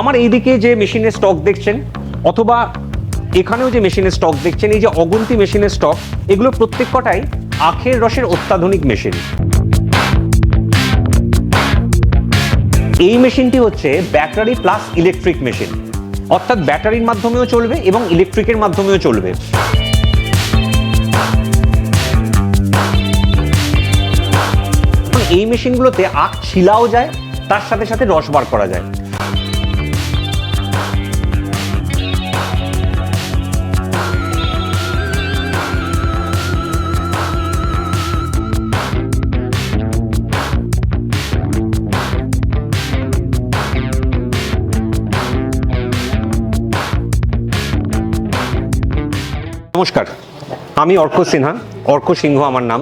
আমার এইদিকে যে মেশিনের স্টক দেখছেন অথবা এখানেও যে মেশিনের স্টক দেখছেন, এই যে অগুন্তি মেশিনের স্টক, এগুলো প্রত্যেকটাই আখের রসের অত্যাধুনিক মেশিন। এই মেশিনটি হচ্ছে ব্যাটারি প্লাস ইলেকট্রিক মেশিন, অর্থাৎ ব্যাটারির মাধ্যমেও চলবে এবং ইলেকট্রিকের মাধ্যমেও চলবে। এই মেশিনগুলোতে আখ ছিলাও যায়, তার সাথে সাথে রস বার করা যায়। নমস্কার, আমি অর্ক সিনহা, অর্ক সিংহ আমার নাম।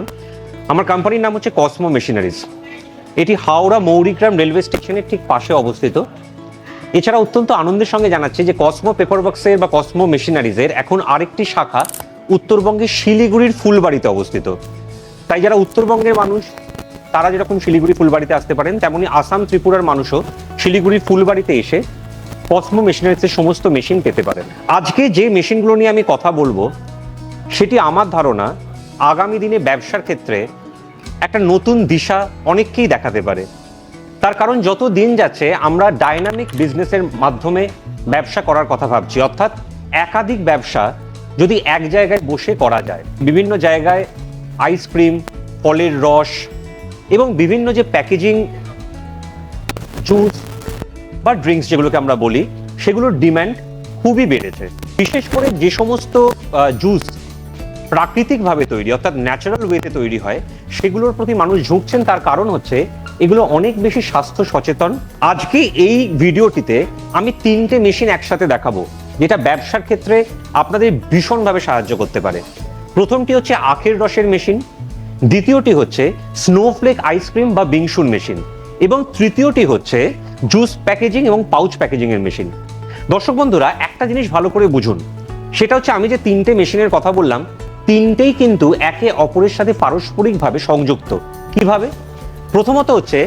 আমার কোম্পানির নাম হচ্ছে কসমো মেশিনারিজ। এটি হাওড়া মৌরিগ্রাম রেলওয়ে স্টেশনের ঠিক পাশে অবস্থিত। এছাড়া অত্যন্ত আনন্দের সঙ্গে জানাচ্ছি যে কসমো পেপার ওয়ার্কসের বা কসমো মেশিনারিজের এখন আরেকটি শাখা উত্তরবঙ্গের শিলিগুড়ির ফুলবাড়িতে অবস্থিত। তাই যারা উত্তরবঙ্গের মানুষ তারা যেরকম শিলিগুড়ি ফুলবাড়িতে আসতে পারেন, তেমনি আসাম ত্রিপুরার মানুষও শিলিগুড়ির ফুলবাড়িতে এসে কসমো মেশিনারিজের সমস্ত মেশিন পেতে পারেন। আজকে যে মেশিনগুলো নিয়ে আমি কথা বলবো সেটি আমার ধারণা আগামী দিনে ব্যবসার ক্ষেত্রে একটা নতুন দিশা অনেককেই দেখাতে পারে। তার কারণ যত দিন যাচ্ছে আমরা ডাইনামিক বিজনেসের মাধ্যমে ব্যবসা করার কথা ভাবছি, অর্থাৎ একাধিক ব্যবসা যদি এক জায়গায় বসে করা যায়। বিভিন্ন জায়গায় আইসক্রিম, ফলের রস এবং বিভিন্ন যে প্যাকেজিং জুস বা ড্রিঙ্কস যেগুলোকে আমরা বলি, সেগুলোর ডিমান্ড খুবই বেড়েছে। বিশেষ করে যে সমস্ত জুস প্রাকৃতিকভাবে তৈরি অর্থাৎ ন্যাচারাল ওয়েতে তৈরি হয়, সেগুলোর প্রতি মানুষ ঝুঁকছেন। তার কারণ হচ্ছে এগুলো অনেক বেশি স্বাস্থ্য সচেতন। আজকে এই ভিডিওটিতে আমি 3টে মেশিন একসাথে দেখাবো যেটা ব্যবসার ক্ষেত্রে আপনাদের ভীষণভাবে সাহায্য করতে পারে। প্রথমটি হচ্ছে আখের রসের মেশিন, দ্বিতীয়টি হচ্ছে স্নোফ্লেক আইসক্রিম বা বিংশুন মেশিন এবং তৃতীয়টি হচ্ছে জুস প্যাকেজিং এবং পাউচ প্যাকেজিং এর মেশিন। দর্শক বন্ধুরা, একটা জিনিস ভালো করে বুঝুন, সেটা হচ্ছে আমি যে 3টে মেশিনের কথা বললাম, 3টেই কিন্তু একে অপরের সাথে পারস্পরিকভাবে সংযুক্ত। কিভাবে? প্রথমত হচ্ছে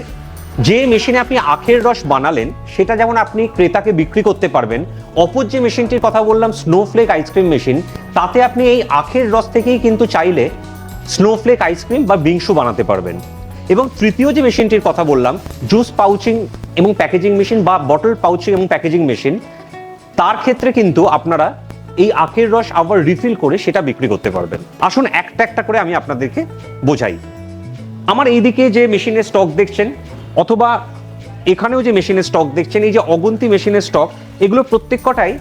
যে মেশিনে আপনি আখের রস বানালেন সেটা যেমন আপনি ক্রেতাকে বিক্রি করতে পারবেন, অপর যে মেশিনটির কথা বললাম স্নোফ্লেক আইসক্রিম মেশিন, তাতে আপনি এই আখের রস থেকেই কিন্তু চাইলে স্নোফ্লেক আইসক্রিম বা বিংশু বানাতে পারবেন। এবং তৃতীয় যে মেশিনটির কথা বললাম জুস পাউচিং এবং প্যাকেজিং মেশিন বা বটল পাউচিং এবং প্যাকেজিং মেশিন, তার ক্ষেত্রে কিন্তু আপনারা এই আখের রস আবার রিফিল করে সেটা বিক্রি করতে পারবেন। আসুন একটা একটা করে আমি আপনাদেরকে বোঝাই। আমার এইদিকে যে মেশিনের স্টক দেখছেন অথবা এখানেও যে মেশিনের স্টক দেখছেন, এই যে অগুন্তি মেশিনের স্টক, এগুলো প্রত্যেকটাই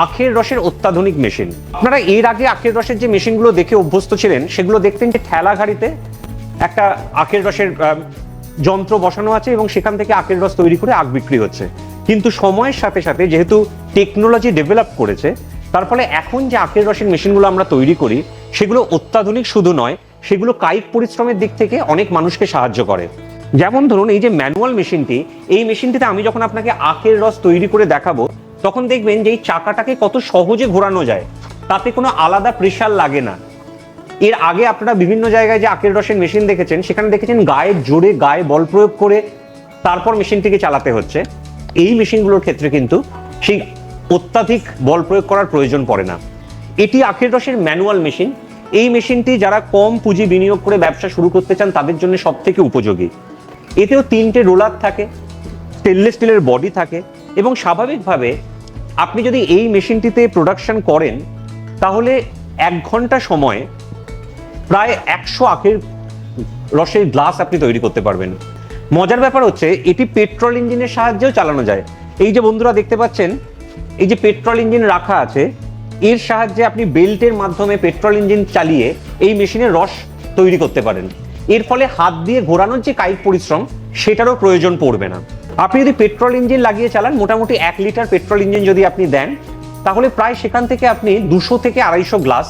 আখের রসের অত্যাধুনিক মেশিন। আপনারা এর আগে আখের রসের যে মেশিনগুলো দেখে অভ্যস্ত ছিলেন, সেগুলো দেখতেন যে ঠেলা গাড়িতে একটা আখের রসের যন্ত্র বসানো আছে এবং সেখান থেকে আখের রস তৈরি করে আখ বিক্রি হচ্ছে। কিন্তু সময়ের সাথে সাথে যেহেতু টেকনোলজি ডেভেলপ করেছে, তার ফলে এখন যে আখের রসের মেশিনগুলো আমরা তৈরি করি সেগুলো অত্যাধুনিক শুধু নয়, সেগুলো কায়িক পরিশ্রমের দিক থেকে অনেক মানুষকে সাহায্য করে। যেমন ধরুন এই যে ম্যানুয়াল মেশিনটি, এই মেশিনটিতে আমি যখন আপনাকে আখের রস তৈরি করে দেখাবো তখন দেখবেন যে এই চাকাটাকে কত সহজে ঘোরানো যায়, তাতে কোনো আলাদা প্রেশার লাগে না। এর আগে আপনারা বিভিন্ন জায়গায় যে আখের রসের মেশিন দেখেছেন, সেখানে দেখেছেন গায়ে জোরে গায়ে বল প্রয়োগ করে তারপর মেশিনটিকে চালাতে হচ্ছে। এই মেশিনগুলোর ক্ষেত্রে কিন্তু সেই অত্যাধিক বল প্রয়োগ করার প্রয়োজন পড়ে না। এটি আখের রসের ম্যানুয়াল মেশিন। এই মেশিনটি যারা কম পুঁজি বিনিয়োগ করে ব্যবসা শুরু করতে চান তাদের জন্য সব থেকে উপযোগী। এতেও 3টে রোলার থাকে, স্টেনলেস স্টিলের বডি থাকে এবং স্বাভাবিকভাবে আপনি যদি এই মেশিনটিতে প্রোডাকশন করেন তাহলে 1 ঘন্টা সময়ে প্রায় 100 আখের রসের গ্লাস আপনি তৈরি করতে পারবেন। মজার ব্যাপার হচ্ছে এটি পেট্রোল ইঞ্জিনের সাহায্যেও চালানো যায়। এই যে বন্ধুরা দেখতে পাচ্ছেন, এই যে পেট্রোল ইঞ্জিন রাখা আছে, এর সাহায্যে আপনি বেল্টের মাধ্যমে পেট্রোল ইঞ্জিন চালিয়ে এই মেশিনে রস তৈরি করতে পারেন। এর ফলে হাত দিয়ে ঘোরানোর যে কায়িক পরিশ্রম সেটারও প্রয়োজন পড়বে না। আপনি যদি পেট্রোল ইঞ্জিন লাগিয়ে চালান, মোটামুটি 1 লিটার পেট্রোল ইঞ্জিন যদি আপনি দেন, তাহলে প্রায় সেখান থেকে আপনি 200 থেকে 250 গ্লাস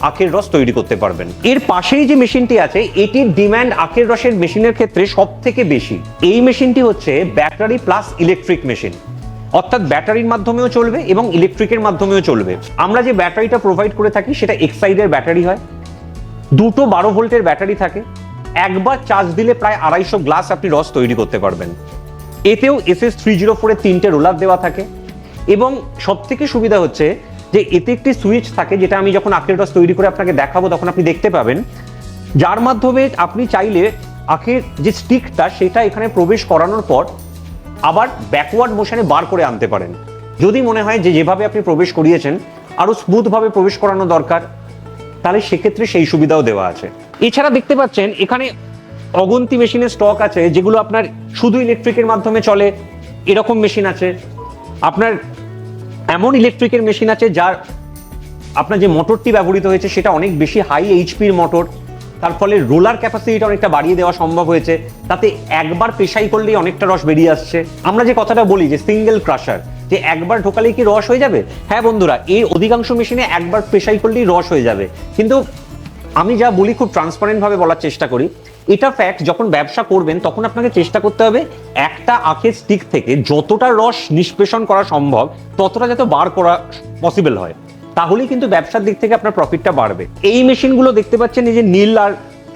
আখের রস তৈরি করতে পারবেন। এর পাশেই যে মেশিনটি আছে, এটির ডিমান্ড আখের রসের মেশিনের ক্ষেত্রে সব থেকে বেশি। এই মেশিনটি হচ্ছে ব্যাটারি প্লাস ইলেকট্রিক মেশিন, অর্থাৎ ব্যাটারির মাধ্যমেও চলবে এবং ইলেকট্রিকের মাধ্যমেও চলবে। আমরা যে ব্যাটারিটা প্রোভাইড করে থাকি সেটা এক্সাইডের ব্যাটারি হয়, 2টো 12 ভোল্টের ব্যাটারি থাকে। একবার চার্জ দিলে প্রায় 250 গ্লাস আপনি রস তৈরি করতে পারবেন। এতেও SS304 এর 3টে রোলার দেওয়া থাকে এবং সব থেকে সুবিধা হচ্ছে যে এতে একটি সুইচ থাকে, যেটা আমি যখন আখের রস তৈরি করে আপনাকে দেখাবো তখন আপনি দেখতে পাবেন, যার মাধ্যমে আপনি চাইলে আখের যে স্টিকটা সেটা এখানে প্রবেশ করানোর পর আবার ব্যাকওয়ার্ড মোশনে বার করে আনতে পারেন। যদি মনে হয় যে যেভাবে আপনি প্রবেশ করিয়েছেন আরো স্মুথ ভাবে প্রবেশ করানো দরকার, তাহলে সেক্ষেত্রে সেই সুবিধাও দেওয়া আছে। এছাড়া দেখতে পাচ্ছেন এখানে অগন্তি মেশিনের স্টক আছে, যেগুলো আপনার শুধু ইলেকট্রিকের মাধ্যমে চলে, এরকম মেশিন আছে। আপনার এমন ইলেকট্রিকের মেশিন আছে যার আপনার যে মোটরটি ব্যবহৃত হয়েছে সেটা অনেক বেশি হাই এইচপির মোটর, তার ফলে রোলার ক্যাপাসিটিটা অনেকটা বাড়িয়ে দেওয়া সম্ভব হয়েছে, তাতে একবার পেশাই করলেই অনেকটা রস বেরিয়ে আসছে। আমরা যে কথাটা বলি যে সিঙ্গেল ক্রাশার, যে একবার ঢোকালেই কি রস হয়ে যাবে, হ্যাঁ বন্ধুরা, এই অধিকাংশ মেশিনে একবার পেশাই করলেই রস হয়ে যাবে, কিন্তু আমি যা বলি খুব ট্রান্সপারেন্ট ভাবে বলার চেষ্টা করি। এটা ফ্যাক্ট, যখন ব্যবসা করবেন তখন আপনাকে চেষ্টা করতে হবে একটা আখের স্টিক থেকে যতটা রস নিষ্পেষণ করা সম্ভব ততটা যাতে বার করা পসিবল হয়, তাহলেই কিন্তু ব্যবসার দিক থেকে আপনার প্রফিটটা বাড়বে। এই মেশিনগুলো দেখতে পাচ্ছেন এই যে নীল আর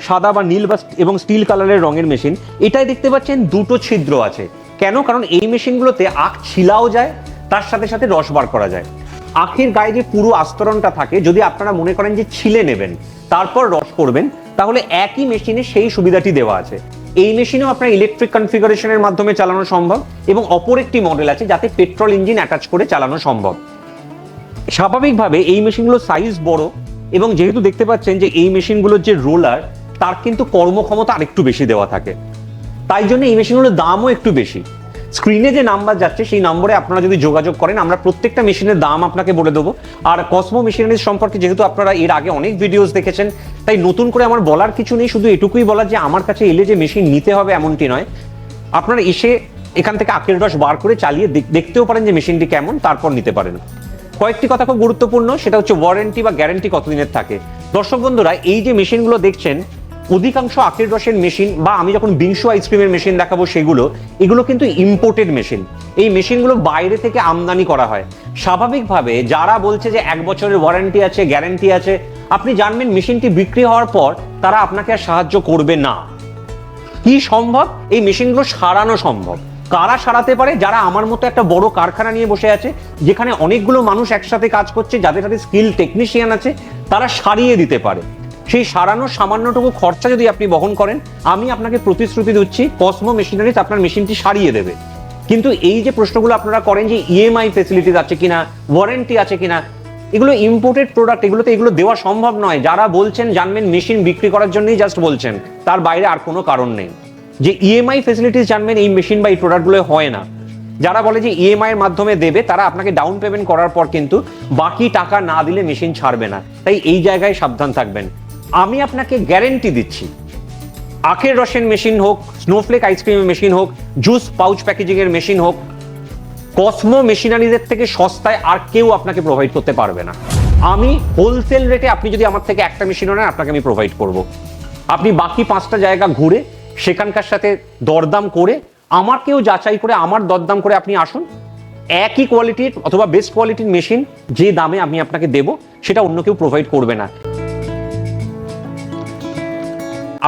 সাদা বা নীল বা এবং স্টিল কালারের রঙের মেশিন, এটাই দেখতে পাচ্ছেন দুটো ছিদ্র আছে। কেন? কারণ এই মেশিনগুলোতে আখ ছিলাও যায়, তার সাথে সাথে রস বার করা যায়। আখের গায়ে যে পুরো আস্তরণটা থাকে, যদি আপনারা মনে করেন যে ছিলে নেবেন তারপর রস করবেন, তাহলে একই মেশিনে সেই সুবিধাটি দেওয়া আছে। এই মেশিনেও আপনার ইলেকট্রিক কনফিগারেশনের মাধ্যমে চালানো সম্ভব, এবং অপর একটি মডেল আছে যাতে পেট্রোল ইঞ্জিন অ্যাটাচ করে চালানো সম্ভব। স্বাভাবিকভাবে এই মেশিনগুলোর সাইজ বড়, এবং যেহেতু দেখতে পাচ্ছেন যে এই মেশিনগুলোর যে রোলার তার কিন্তু কর্মক্ষমতা আরেকটু বেশি দেওয়া থাকে, তাই জন্য এই মেশিনগুলোর দামও একটু বেশি। স্ক্রিনে যে নাম্বার যাচ্ছে সেই নম্বরে আপনারা যদি যোগাযোগ করেন, আমরা প্রত্যেকটা মেশিনের দাম আপনাকে বলে দেবো। আর কসমো মেশিনারিজ সম্পর্কে যেহেতু আপনারা এর আগে অনেক ভিডিওস দেখেছেন, তাই নতুন করে আমার বলার কিছু নেই, শুধু এটুকুই বলার যে আমার কাছে এলে যে মেশিন নিতে হবে এমনটি নয়, আপনারা এসে এখান থেকে আখের রস বার করে চালিয়ে দেখতেও পারেন যে মেশিনটি কেমন, তারপর নিতে পারেন। কয়েকটি কথা খুব গুরুত্বপূর্ণ, সেটা হচ্ছে ওয়ারেন্টি বা গ্যারান্টি কতদিনের থাকে। দর্শক বন্ধুরা, এই যে মেশিনগুলো দেখছেন অধিকাংশ আখের রসের মেশিন, বা আমি যখন বিংশু আইসক্রিমের মেশিন দেখাবো এগুলো কিন্তু ইম্পোর্টেড মেশিন। এই মেশিনগুলো বাইরে থেকে আমদানি করা হয়। স্বাভাবিকভাবে যারা বলছে যে 1 বছরের ওয়ারেন্টি আছে, গ্যারান্টি আছে, আপনি জানবেন মেশিনটি বিক্রি হওয়ার পর তারা আপনাকে আর সাহায্য করবে না। কি সম্ভব? এই মেশিনগুলো সারানো সম্ভব। কারা সারাতে পারে? যারা আমার মতো একটা বড় কারখানা নিয়ে বসে আছে, যেখানে অনেকগুলো মানুষ একসাথে কাজ করছে, যাদের সাথে স্কিল টেকনিশিয়ান আছে, তারা সারিয়ে দিতে পারে। সেই সারানোর সামান্যটুকু খরচা যদি আপনি বহন করেন, আমি আপনাকে প্রতিশ্রুতি দিচ্ছি কসমো মেশিনারিজ আপনার মেশিনটি সারিয়ে দেবে। কিন্তু এই যে প্রশ্নগুলো আপনারা করেন যে ইএমআই ফেসিলিটিস আছে কিনা, ওয়ারেন্টি আছে কিনা, এগুলো ইম্পোর্টেড প্রোডাক্ট, এগুলো দেওয়া সম্ভব নয়। যারা বলছেন জানবেন মেশিন বিক্রি করার জন্যই জাস্ট বলছেন, তার বাইরে আর কোনো কারণ নেই। যে ইএমআই ফেসিলিটিস জানবেন এই মেশিন বা এই প্রোডাক্টগুলো হয় না। যারা বলে যে ইএমআই এর মাধ্যমে দেবে, তারা আপনাকে ডাউন পেমেন্ট করার পর কিন্তু বাকি টাকা না দিলে মেশিন ছাড়বে না। তাই এই জায়গায় সাবধান থাকবেন। আমি আপনাকে গ্যারেন্টি দিচ্ছি, আখের রসের মেশিন হোক, স্নোফ্লেক আইসক্রিমের মেশিন হোক, জুস পাউচ প্যাকেজিং এর মেশিন হোক, কসমো মেশিনারিজের থেকে সস্তায় আর কেউ আপনাকে প্রোভাইড করতে পারবে না। আমি হোলসেল রেটে, আপনি যদি আমার থেকে একটা মেশিনও নেন, আপনাকে আমি প্রোভাইড করব। আপনি বাকি 5টা জায়গা ঘুরে সেখানকার সাথে দরদাম করে, আমাকেও যাচাই করে, আমার দরদাম করে আপনি আসুন। একই কোয়ালিটির অথবা বেস্ট কোয়ালিটির মেশিন যে দামে আমি আপনাকে দেব, সেটা অন্য কেউ প্রোভাইড করবে না।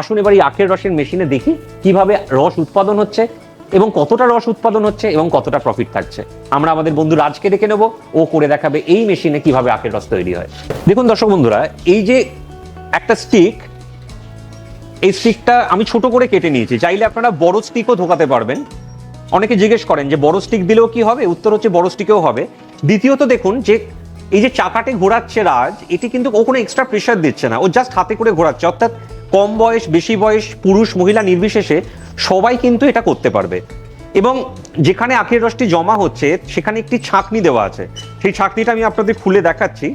আসুন এবার এই আখের রসের মেশিনে দেখি কিভাবে রস উৎপাদন হচ্ছে, এবং কতটা রস উৎপাদন হচ্ছে, এবং কতটা প্রফিট থাকছে। আমরা আমাদের বন্ধু রাজকে ডেকে নেব, ও করে দেখাবে এই মেশিনে কিভাবে আখের রস তৈরি হয়। দেখুন দর্শক বন্ধুরা, এই যে একটা স্টিক, এই স্টিকটা আমি ছোট করে কেটে নিয়েছি। চাইলে আপনারা বড় স্টিকও ঢোকাতে পারবেন। অনেকে জিজ্ঞেস করেন যে বড় স্টিক দিলেও কি হবে? উত্তর হচ্ছে বড় স্টিকেও হবে। দ্বিতীয়ত দেখুন যে এই যে চাকাটে ঘোরাচ্ছে রাজ, এটি কিন্তু ও কোনো এক্সট্রা প্রেশার দিচ্ছে না, ও জাস্ট হাতে করে ঘোরাচ্ছে। অর্থাৎ কম বয়স, বেশি বয়স, পুরুষ মহিলা নির্বিশেষে সবাই কিন্তু এটা করতে পারবে। এবং যেখানে আখের রসটি জমা হচ্ছে সেখানে একটি ছাঁকনি দেওয়া আছে। সেই ছাঁকনিটা আমি আপনাদের খুলে দেখাচ্ছি।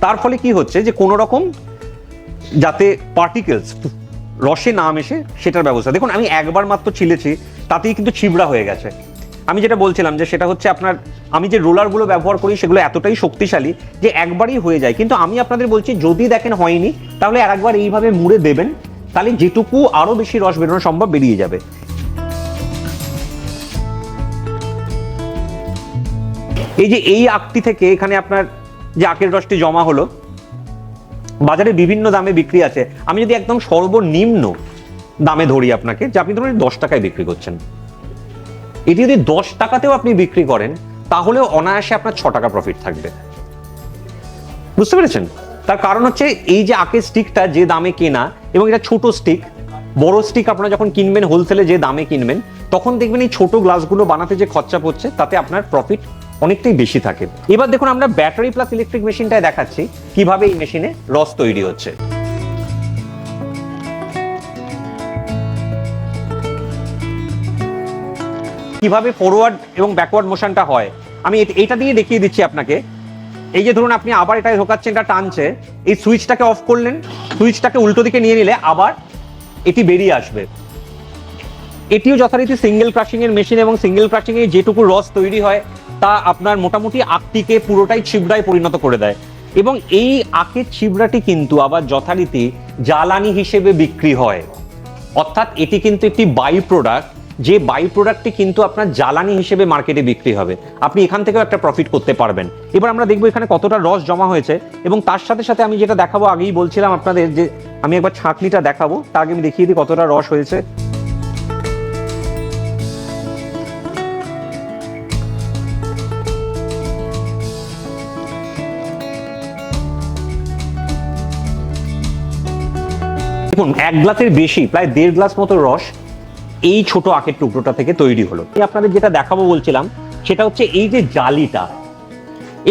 তার ফলে কি হচ্ছে যে কোনো রকম যাতে পার্টিকেলস রসে না মেশে সেটার ব্যবস্থা। দেখুন আমি একবার মাত্র ছিলেছি, তাতেই কিন্তু ছিবড়া হয়ে গেছে। আমি যেটা বলছিলাম যে সেটা হচ্ছে আপনার, আমি যে রোলারগুলো ব্যবহার করি সেগুলো এতটাই শক্তিশালী যে একবারই হয়ে যায়। কিন্তু আমি আপনাদের বলছি, যদি দেখেন হয়নি, তাহলে আরেকবার এইভাবে মুড়ে দেবেন, তাহলে যেটুকু আরো বেশি রস বেরোনো সম্ভব বেরিয়ে যাবে। এই যে এই আখটি থেকে এখানে আপনার যে আখের রসটি জমা হলো, বাজারে বিভিন্ন দামে বিক্রি আছে। আমি যদি একদম সর্বনিম্ন দামে ধরি আপনাকে, যে আপনি ধরুন 10 টাকায় বিক্রি করছেন, এটি যদি 10 টাকাতেও আপনি বিক্রি করেন, তাহলেও অনায়াসে আপনার 6 টাকা প্রফিট থাকবে। বুঝতে পেরেছেন? তার কারণ হচ্ছে এই যে আখের স্টিকটা যে দামে কেনা, এবং এটা ছোট স্টিক, বড় স্টিক আপনারা যখন কিনবেন হোলসেলে যে দামে কিনবেন, তখন দেখবেন এই ছোট গ্লাসগুলো বানাতে যে খরচা পড়ছে তাতে আপনার প্রফিট অনেকটাই বেশি থাকে। এবার দেখুন আমরা ব্যাটারি প্লাস ইলেকট্রিক মেশিনটায় দেখাচ্ছি কিভাবে এই মেশিনে রস তৈরি হচ্ছে। কিভাবে ফরওয়ার্ড এবং ব্যাকওয়ার্ড মোশনটা হয় আমি এটা দিয়ে দেখিয়ে দিচ্ছি আপনাকে। এই যে ধরুন আপনি আবার এটা ঢোকাচ্ছেন, এটা টানছে, এই সুইচটাকে অফ করলেন, সুইচটাকে উল্টো দিকে নিয়ে নিলে আবার এটি বেরিয়ে আসবে। এটিও যথারীতি সিঙ্গেল ক্রাশিং এর মেশিন, এবং সিঙ্গেল ক্রাশিং এ যেটুকু রস তৈরি হয় তা আপনার মোটামুটি আখটিকে পুরোটাই ছিবড়ায় পরিণত করে দেয়। এবং এই আখের ছিবড়াটি কিন্তু আবার যথারীতি জ্বালানি হিসেবে বিক্রি হয়, অর্থাৎ এটি কিন্তু একটি বাই প্রোডাক্ট, যে বাই প্রোডাক্টটি কিন্তু আপনার জ্বালানি হিসেবে মার্কেটে বিক্রি হবে। আপনি এখান থেকেও একটা প্রফিট করতে পারবেন। এবার আমরা দেখবো এখানে কতটা রস জমা হয়েছে, এবং তার সাথে সাথে আমি যেটা দেখাবো, আগেই বলছিলাম আপনাদের যে আমি একবার ছাঁকনিটা দেখাবো, তার আগে আমি দেখিয়ে দিই কতটা রস হয়েছে। দেখুন 1 গ্লাসের বেশি, প্রায় 1.5 গ্লাস মতো রস এই ছোট আখের টুকরোটা থেকে তৈরি হলো। আপনাদের যেটা দেখাবো বলছিলাম সেটা হচ্ছে এই যে জালিটা,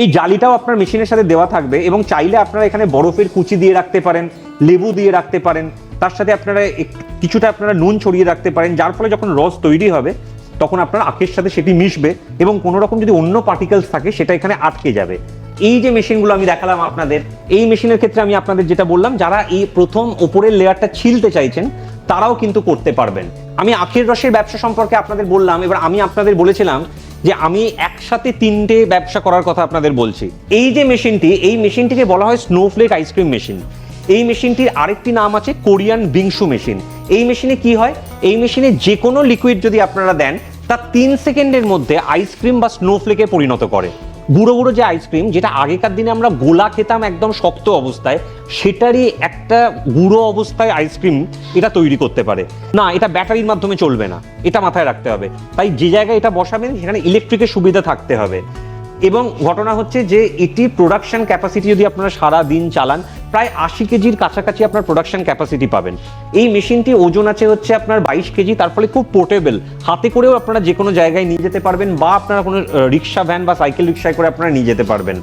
এই জালিটাও আপনার মেশিনের সাথে দেওয়া থাকবে, এবং চাইলে আপনারা এখানে বরফের কুচি দিয়ে রাখতে পারেন, লেবু দিয়ে রাখতে পারেন, তার সাথে আপনারা কিছুটা আপনারা নুন ছড়িয়ে রাখতে পারেন, যার ফলে যখন রস তৈরি হবে তখন আপনার আখের সাথে সেটি মিশবে, এবং কোনো রকম যদি অন্য পার্টিকেলস থাকে সেটা এখানে আটকে যাবে। এই যে মেশিনগুলো আমি দেখালাম আপনাদের, এই মেশিনের ক্ষেত্রে আমি আপনাদের যেটা বললাম, যারা এই প্রথম ওপরের লেয়ারটা ছিলতে চাইছেন তারাও কিন্তু করতে পারবেন। আমি আখের রসের ব্যবসা সম্পর্কে আপনাদের বললাম, এবার আমি আপনাদের বলেছিলাম যে আমি একসাথে 3টে ব্যবসা করার কথা আপনাদের বলছি। এই যে মেশিনটি, এই মেশিনটিকে বলা হয় স্নোফ্লেক আইসক্রিম মেশিন। এই মেশিনটির আরেকটি নাম আছে কোরিয়ান বিংশু মেশিন। এই মেশিনে কি হয়, এই মেশিনে যে কোনো লিকুইড যদি আপনারা দেন তা 3 সেকেন্ডের মধ্যে আইসক্রিম বা স্নোফ্লেকে পরিণত করে। গুঁড়ো গুঁড়ো যে আইসক্রিম, যেটা আগেকার দিনে আমরা গোলা খেতাম একদম শক্ত অবস্থায়, সেটারই একটা গুঁড়ো অবস্থায় আইসক্রিম এটা তৈরি করতে পারে। না, এটা ব্যাটারির মাধ্যমে চলবে না, এটা মাথায় রাখতে হবে। তাই যে জায়গায় এটা বসাবেন সেখানে ইলেকট্রিকের সুবিধা থাকতে হবে। এবং ঘটনা হচ্ছে যে এটি প্রোডাকশন ক্যাপাসিটি যদি আপনারা সারা দিন চালান, প্রায় 80 কেজির কাছাকাছি আপনার প্রোডাকশন ক্যাপাসিটি পাবেন। এই মেশিনটি ওজন আছে হচ্ছে আপনার 22 কেজি, তার ফলে খুব পোর্টেবল, হাতে করেও আপনারা যে কোনো জায়গায় নিয়ে যেতে পারবেন, বা আপনারা কোনো রিক্সা ভ্যান বা সাইকেল রিক্সায় করে আপনারা নিয়ে যেতে পারবেন।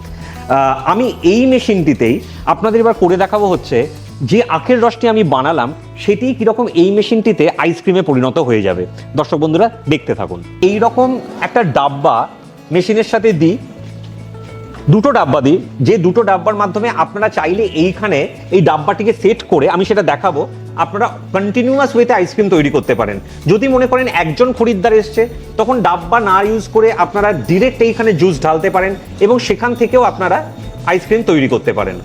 আমি এই মেশিনটিতেই আপনাদের এবার করে দেখাবো হচ্ছে যে আখের রসটি আমি বানালাম সেটি কিরকম এই মেশিনটিতে আইসক্রিমে পরিণত হয়ে যাবে। দর্শক বন্ধুরা দেখতে থাকুন। এই রকম একটা ডাব্বা মেশিনের সাথে দিই, 2টো ডাব্বা দিই, যে 2টো ডাব্বার মাধ্যমে আপনারা চাইলে এইখানে এই ডাব্বাটিকে সেট করে, আমি সেটা দেখাবো, আপনারা কন্টিনিউয়াস ওয়েতে আইসক্রিম তৈরি করতে পারেন। যদি মনে করেন একজন খরিদ্দার এসছে, তখন ডাব্বা না ইউজ করে আপনারা ডিরেক্ট এইখানে জুস ঢালতে পারেন, এবং সেখান থেকেও আপনারা আইসক্রিম তৈরি করতে পারেন।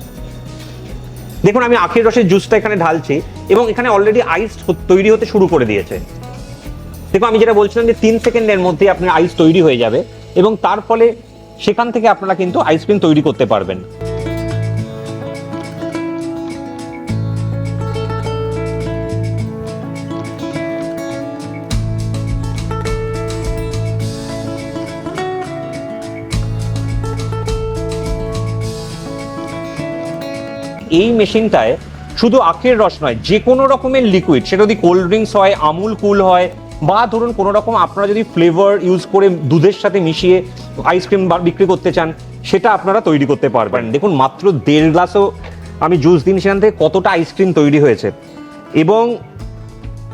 দেখুন আমি আখের রসের জুসটা এখানে ঢালছি, এবং এখানে অলরেডি আইস তৈরি হতে শুরু করে দিয়েছে। দেখুন আমি যেটা বলছিলাম যে 3 সেকেন্ডের মধ্যে আপনার আইস তৈরি হয়ে যাবে, এবং তার ফলে সেখান থেকে আপনারা কিন্তু আইসক্রিম তৈরি করতে পারবেন। এই মেশিনটায় শুধু আখের রস নয়, যে কোনো রকমের লিকুইড, সেটা যদি কোল্ড ড্রিঙ্কস হয়, আমুল কুল হয়, বা ধরুন কোনো রকম আপনারা যদি ফ্লেভার ইউজ করে দুধের সাথে মিশিয়ে আইসক্রিম বিক্রি করতে চান, সেটা আপনারা তৈরি করতে পারবেন। দেখুন মাত্র 1.5 গ্লাসও আমি জুস দিন, সেখান থেকে কতটা আইসক্রিম তৈরি হয়েছে। এবং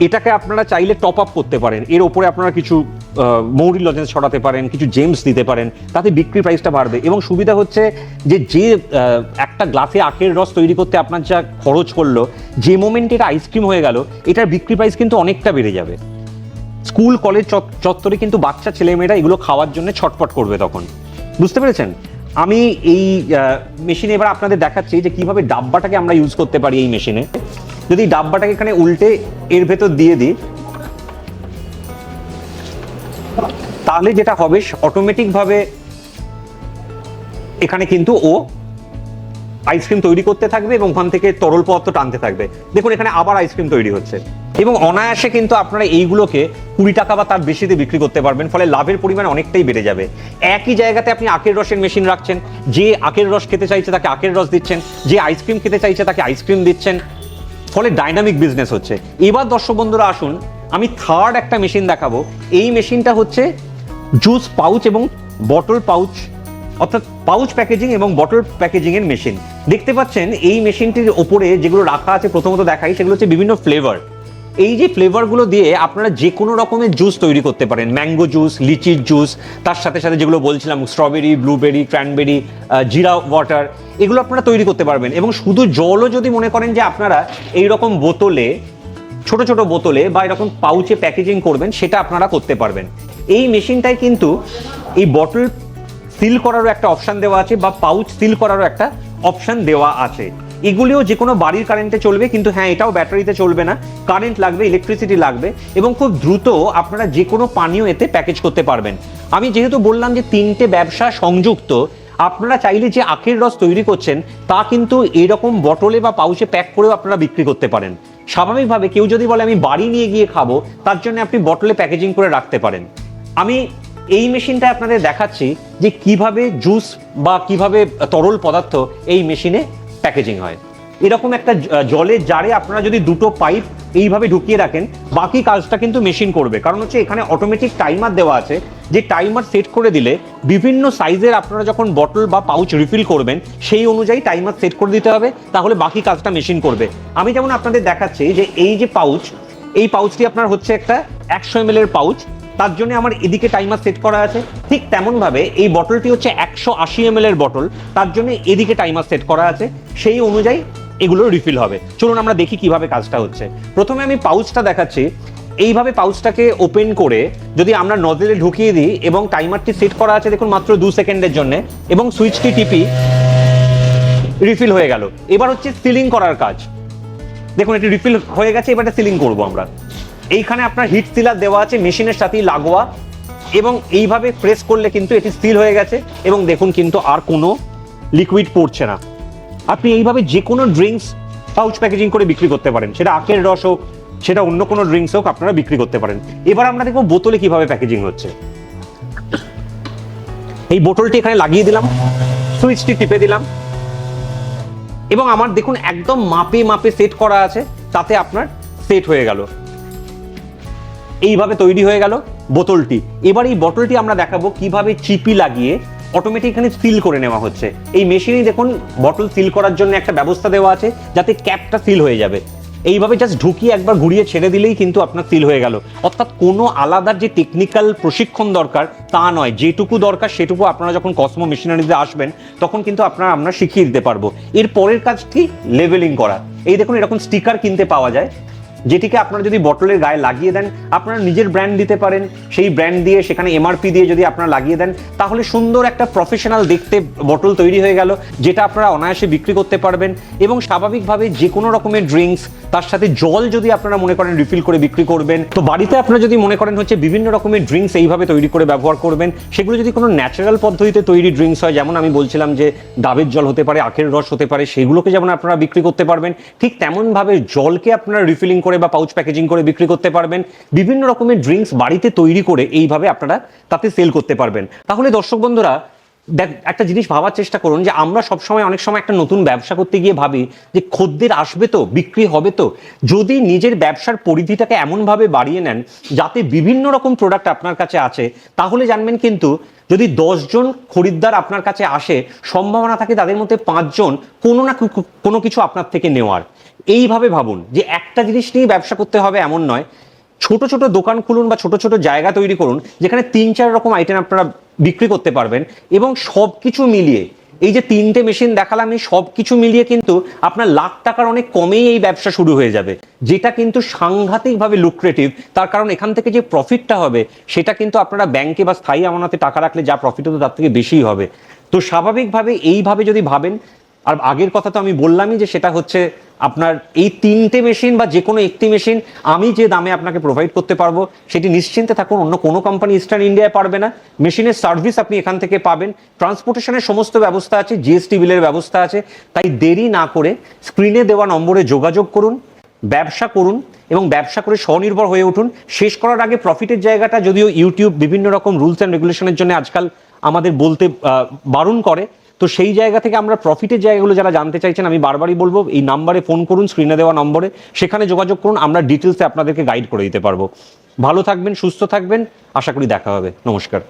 এটাকে আপনারা চাইলে টপ আপ করতে পারেন, এর ওপরে আপনারা কিছু মৌরি লজেন্স ছড়াতে পারেন, কিছু জেমস দিতে পারেন, তাতে বিক্রি প্রাইসটা বাড়বে। এবং সুবিধা হচ্ছে যে একটা গ্লাসে আখের রস তৈরি করতে আপনার যা খরচ করলো, যে মোমেন্টে এটা আইসক্রিম হয়ে গেল, এটার বিক্রি প্রাইস কিন্তু অনেকটা বেড়ে যাবে। স্কুল কলেজ চত্বরে কিন্তু বাচ্চা ছেলেমেয়েরা এগুলো খাওয়ার জন্য ছটপট করবে তখন। বুঝতে পেরেছেন? আমি এই মেশিনে এবার আপনাদের দেখাচ্ছি যে কিভাবে ডাব্বাটাকে আমরা ইউজ করতে পারি এই মেশিনে। যদি ডাব্বাটাকে এখানে উল্টে এর ভেতর দিয়ে দিই, তাহলে যেটা হবে অটোমেটিক ভাবে এখানে কিন্তু ও আইসক্রিম তৈরি করতে থাকবে, এবং ওখান থেকে তরল পদার্থ টানতে থাকবে। দেখুন এখানে আবার আইসক্রিম তৈরি হচ্ছে। এবং অনায়াসে কিন্তু আপনারা এইগুলোকে 20 টাকা বা তার বেশিতে বিক্রি করতে পারবেন, ফলে লাভের পরিমাণ অনেকটাই বেড়ে যাবে। একই জায়গাতে আপনি আখের রসের মেশিন রাখছেন, যে আখের রস খেতে চাইছে তাকে আখের রস দিচ্ছেন, যে আইসক্রিম খেতে চাইছে তাকে আইসক্রিম দিচ্ছেন, ফলে ডাইনামিক বিজনেস হচ্ছে। এবার দর্শক বন্ধুরা আসুন, আমি থার্ড একটা মেশিন দেখাবো। এই মেশিনটা হচ্ছে জুস পাউচ এবং বটল পাউচ, অর্থাৎ পাউচ প্যাকেজিং এবং বটল প্যাকেজিং এর মেশিন। দেখতে পাচ্ছেন এই মেশিনটির ওপরে যেগুলো রাখা আছে, প্রথমত দেখাই, সেগুলো হচ্ছে বিভিন্ন ফ্লেভার। এই যে ফ্লেভারগুলো দিয়ে আপনারা যে কোনো রকমের জুস তৈরি করতে পারেন, ম্যাঙ্গো জুস, লিচির জুস, তার সাথে সাথে যেগুলো বলছিলাম স্ট্রবেরি, ব্লুবেরি, ক্র্যানবেরি, জিরা ওয়াটার, এগুলো আপনারা তৈরি করতে পারবেন। এবং শুধু জলও যদি মনে করেন যে আপনারা এই রকম বোতলে, ছোট ছোট বোতলে বা এরকম পাউচে প্যাকেজিং করবেন, সেটা আপনারা করতে পারবেন। এই মেশিনটায় কিন্তু এই বটল সিল করারও একটা অপশান দেওয়া আছে বা পাউচ সিল করারও একটা অপশান দেওয়া আছে। এগুলিও যে কোনো বাড়ির কারেন্টে চলবে, কিন্তু হ্যাঁ, এটাও ব্যাটারিতে চলবে না, কারেন্ট লাগবে, ইলেকট্রিসিটি লাগবে, এবং খুব দ্রুত আপনারা যে কোনো পানীয় এতে প্যাকেজ করতে পারবেন। আমি যেহেতু বললাম যে 3টে ব্যবসা সংযুক্ত, আপনারা চাইলে যে আখের রস তৈরি করছেন তা কিন্তু এরকম বটলে বা পাউচে প্যাক করেও আপনারা বিক্রি করতে পারেন। স্বাভাবিকভাবে কেউ যদি বলে আমি বাড়ি নিয়ে গিয়ে খাবো, তার জন্য আপনি বটলে প্যাকেজিং করে রাখতে পারেন। আমি এই মেশিনটা আপনাদের দেখাচ্ছি যে কিভাবে জুস বা কিভাবে তরল পদার্থ এই মেশিনে প্যাকেজিং হয়। এরকম একটা জলের জারে আপনারা যদি 2টো পাইপ এইভাবে ঢুকিয়ে রাখেন, বাকি কাজটা কিন্তু মেশিন করবে। কারণ হচ্ছে এখানে অটোমেটিক টাইমার দেওয়া আছে, যে টাইমার সেট করে দিলে বিভিন্ন সাইজের আপনারা যখন বটল বা পাউচ রিফিল করবেন, সেই অনুযায়ী টাইমার সেট করে দিতে হবে, তাহলে বাকি কাজটা মেশিন করবে। আমি যেমন আপনাদের দেখাচ্ছি যে এই যে পাউচ, এই পাউচটি আপনার হচ্ছে একটা 100 ml এর পাউচ, তার জন্য আমার এদিকে টাইমার সেট করা আছে। ঠিক তেমনভাবে এই বটলটি হচ্ছে 180 ml এর বটল, তার জন্য এদিকে টাইমার সেট করা আছে, সেই অনুযায়ী এগুলো রিফিল হবে। চলুন আমরা দেখি কিভাবে কাজটা হচ্ছে। প্রথমে আমি পাউচটা দেখাচ্ছি। এইভাবে পাউচটাকে ওপেন করে যদি আমরা নজলে ঢুকিয়ে দিই এবং টাইমারটি সেট করা আছে দেখুন মাত্র 2 সেকেন্ডের জন্য, এবং সুইচটি টিপি, রিফিল হয়ে গেল। এবার হচ্ছে সিলিং করার কাজ। দেখুন এটি রিফিল হয়ে গেছে, এবার সিলিং করব আমরা। এইখানে আপনার হিট সিলার দেওয়া আছে মেশিনের সাথেই লাগোয়া, এবং এইভাবে প্রেস করলে কিন্তু এটি সিল হয়ে গেছে, এবং দেখুন কিন্তু আর কোনো লিকুইড পড়ছে না। আপনি এইভাবে যে কোনো ড্রিঙ্কস পাউচ প্যাকেজিং করে বিক্রি করতে পারেন, সেটা আখের রস হোক, সেটা অন্য কোনো ড্রিঙ্কস হোক, আপনারা বিক্রি করতে পারেন। এবার আমরা দেখবো বোতলে কিভাবে প্যাকেজিং হচ্ছে। এই বোতলটি এখানে লাগিয়ে দিলাম, সুইচটি টিপে দিলাম, এবং আমার দেখুন একদম মাপে মাপে সেট করা আছে, তাতে আপনার সেট হয়ে গেল। এইভাবে তৈরি হয়ে গেল বোতলটি। এবার এই বোতলটি আমরা দেখাবো কিভাবে চিপি লাগিয়ে অটোমেটিক্যালি সিল করে নেওয়া হচ্ছে। এই মেশিনেই দেখুন বটল সিল করার জন্য একটা ব্যবস্থা দেওয়া আছে, যাতে ক্যাপটা সিল হয়ে যাবে। এইভাবে জাস্ট ঢুকিয়ে একবার ঘুরিয়ে ছেড়ে দিলেই কিন্তু আপনার সিল হয়ে গেল। অর্থাৎ কোনো আলাদা যে টেকনিক্যাল প্রশিক্ষণ দরকার তা নয়, যেটুকু দরকার সেটুকু আপনারা যখন কসমো মেশিনারিতে আসবেন তখন কিন্তু আমরা শিখিয়ে দিতে পারবো। এর পরের কাজটি লেভেলিং করা। এই দেখুন এরকম স্টিকার কিনতে পাওয়া যায়, যেটিকে আপনারা যদি বটলের গায়ে লাগিয়ে দেন, আপনারা নিজের ব্র্যান্ড দিতে পারেন, সেই ব্র্যান্ড দিয়ে সেখানে এমআরপি দিয়ে যদি আপনারা লাগিয়ে দেন, তাহলে সুন্দর একটা প্রফেশনাল দেখতে বটল তৈরি হয়ে গেল, যেটা আপনারা অনায়াসে বিক্রি করতে পারবেন। এবং স্বাভাবিকভাবে যে কোনো রকমের ড্রিঙ্কস, তার সাথে জল যদি আপনারা মনে করেন রিফিল করে বিক্রি করবেন, তো বাড়িতে আপনারা যদি মনে করেন হচ্ছে বিভিন্ন রকমের ড্রিঙ্কস এইভাবে তৈরি করে ব্যবহার করবেন, সেগুলো যদি কোনো ন্যাচারাল পদ্ধতিতে তৈরি ড্রিঙ্কস হয়, যেমন আমি বলছিলাম যে ডাবের জল হতে পারে, আখের রস হতে পারে, সেগুলোকে যেমন আপনারা বিক্রি করতে পারবেন, ঠিক তেমনভাবে জলকে আপনারা রিফিলিং করে বা পাউচ প্যাকেজিং করে বিক্রি করতে পারবেন। বিভিন্ন রকমের ড্রিঙ্কস বাড়িতে তৈরি করে এইভাবে আপনারা তাতে সেল করতে পারবেন। তাহলে দর্শক বন্ধুরা একটা জিনিস ভাবার চেষ্টা করুন, যে আমরা সবসময় অনেক সময় একটা নতুন ব্যবসা করতে গিয়ে ভাবি যে খদ্দের আসবে তো, বিক্রি হবে তো। যদি নিজের ব্যবসার পরিধিটাকে এমনভাবে বাড়িয়ে নেন যাতে বিভিন্ন রকম প্রোডাক্ট আপনার কাছে আছে, তাহলে জানবেন কিন্তু যদি 10 জন খরিদ্দার আপনার কাছে আসে, সম্ভাবনা থাকে তাদের মধ্যে 5 জন কোনো না কোনো কিছু আপনার থেকে নেওয়ার। এইভাবে ভাবুন যে একটা জিনিস নিয়ে ব্যবসা করতে হবে এমন নয়, ছোট ছোট দোকান খুলুন বা ছোট ছোট জায়গা তৈরি করুন, যেখানে 3-4 রকম আইটেম আপনারা বিক্রি করতে পারবেন। এবং সবকিছু মিলিয়ে এই যে 3টে মেশিন দেখালাম, এই সবকিছু মিলিয়ে কিন্তু আপনার লাখ টাকার অনেক কমেই এই ব্যবসা শুরু হয়ে যাবে, যেটা কিন্তু সাংঘাতিকভাবে লুক্রেটিভ। তার কারণ এখান থেকে যে প্রফিটটা হবে সেটা কিন্তু আপনারা ব্যাংকে বা স্থায়ী আমানতে টাকা রাখলে যা প্রফিট হতো তার থেকে বেশিই হবে। তো স্বাভাবিকভাবে এইভাবে যদি ভাবেন, আর আগের কথা তো আমি বললামই যে সেটা হচ্ছে আপনার এই 3টে মেশিন বা যে কোনো একটি মেশিন আমি যে দামে আপনাকে প্রোভাইড করতে পারবো, সেটি নিশ্চিন্তে থাকুন, অন্য কোনো কোম্পানি ইস্টার্ন ইন্ডিয়ায় পারবে না। মেশিনের সার্ভিস আপনি এখান থেকে পাবেন, ট্রান্সপোর্টেশনের সমস্ত ব্যবস্থা আছে, জিএসটি বিলের ব্যবস্থা আছে। তাই দেরি না করে স্ক্রিনে দেওয়া নম্বরে যোগাযোগ করুন, ব্যবসা করুন এবং ব্যবসা করে স্বনির্ভর হয়ে উঠুন। শেষ করার আগে প্রফিটের জায়গাটা, যদিও ইউটিউব বিভিন্ন রকম রুলস অ্যান্ড রেগুলেশনের জন্য আজকাল আমাদের বলতে বারণ করে, তো সেই জায়গা থেকে আমরা প্রফিটের জায়গাগুলো যারা জানতে চাইছেন, আমি বারবারই বলবো এই নাম্বারে ফোন করুন, স্ক্রিনে দেওয়া নম্বরে, সেখানে যোগাযোগ করুন, আমরা ডিটেলসে আপনাদেরকে গাইড করে দিতে পারবো। ভালো থাকবেন, সুস্থ থাকবেন, আশা করি দেখা হবে। নমস্কার।